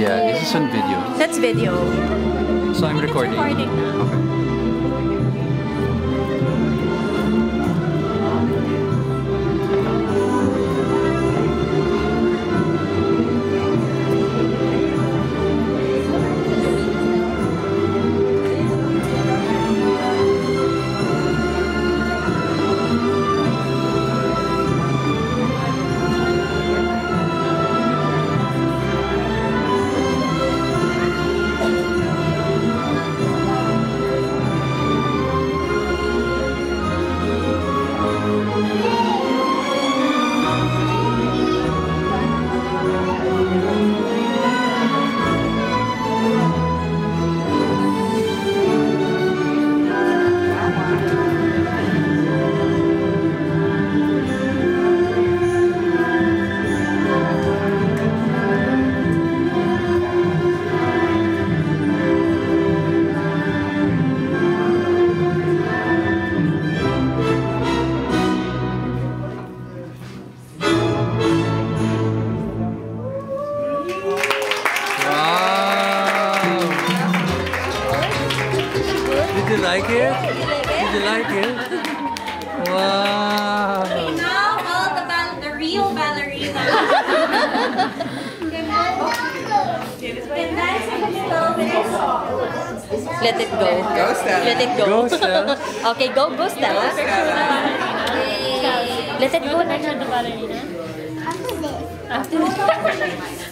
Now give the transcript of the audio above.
Yeah, this is on video. That's video. So I'm recording. Recording now. Okay. Did you like it? Did you like it? Wow! Okay, now all the real ballerina. Let it go. Go, Stella. Let it go. Go, Stella. Okay, go, Stella. Let it go. The ballerina. After this.